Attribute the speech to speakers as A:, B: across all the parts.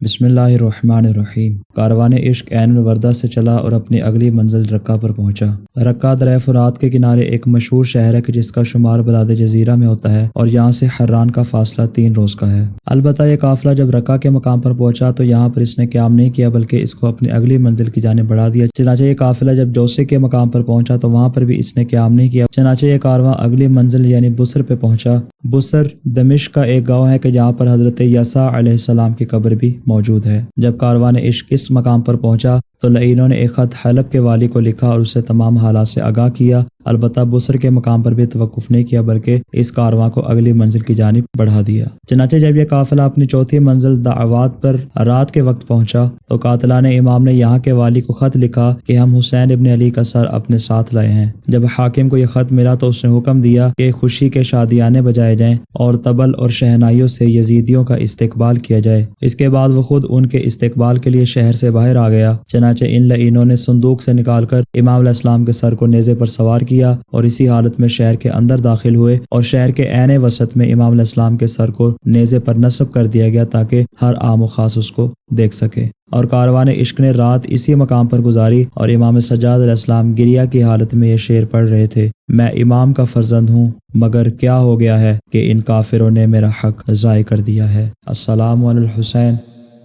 A: بسم اللہ الرحمن الرحیم۔ کاروان عشق عین الوردہ سے چلا اور اپنی اگلی منزل رقہ پر پہنچا۔ رقہ درہ فرات کے کنارے ایک مشہور شہر ہے جس کا شمار بلاد جزیرہ میں ہوتا ہے اور یہاں سے حران کا فاصلہ 3 روز کا ہے۔ البتہ یہ قافلہ جب رقہ کے مقام پر پہنچا تو یہاں پر اس نے قیام نہیں کیا بلکہ اس کو اپنی اگلی منزل کی جانب بڑھا دیا۔ چنانچہ یہ قافلہ جب جوسے کے مقام پر پہنچا تو وہاں پر بھی اس نے قیام نہیں کیا۔ چنانچہ یہ کارواں اگلی منزل یعنی بصر پہ پہنچا۔ بصر دمشق کا ایک گاؤں ہے کہ جہاں پر حضرت یسوع علیہ السلام کی قبر بھی موجود ہے۔ جب کاروان عشق اس مقام پر پہنچا تو لعینوں نے ایک خط حلب کے والی کو لکھا اور اسے تمام حالات سے آگاہ کیا۔ البتہ بصر کے مقام پر بھی توقف نہیں کیا بلکہ اس کارواں کو اگلی منزل کی جانب بڑھا دیا۔ چنانچہ جب یہ قافلہ اپنی چوتھی منزل دعوات پر رات کے وقت پہنچا تو قاتلان امام نے یہاں کے والی کو خط لکھا کہ ہم حسین ابن علی کا سر اپنے ساتھ لائے ہیں۔ جب حاکم کو یہ خط ملا تو اس نے حکم دیا کہ خوشی کے شادیانے بجائے جائیں اور طبل اور شہنائیوں سے یزیدیوں کا استقبال کیا جائے۔ اس کے بعد وہ خود ان کے استقبال کے لیے شہر سے باہر آ گیا۔ چنانچہ ان لعینوں نے صندوق سے نکال کر امام علیہ السلام کے سر کو نیزے پر سوار کیا اور اسی حالت میں شہر کے اندر داخل ہوئے اور شہر کے عین وسط میں امام علیہ السلام کے سر کو نیزے پر نصب کر دیا گیا تاکہ ہر عام و خاص اس کو دیکھ سکے۔ اور کاروان عشق نے رات اسی مقام پر گزاری اور امام سجاد علیہ السلام گریہ کی حالت میں یہ شعر پڑھ رہے تھے: میں امام کا فرزند ہوں مگر کیا ہو گیا ہے کہ ان کافروں نے میرا حق ضائع کر دیا ہے۔ السلام علی الحسین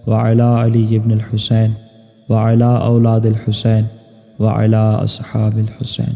A: وعلی علی ابن الحسین وعلی اولاد الحسین وعلی اصحاب الحسین۔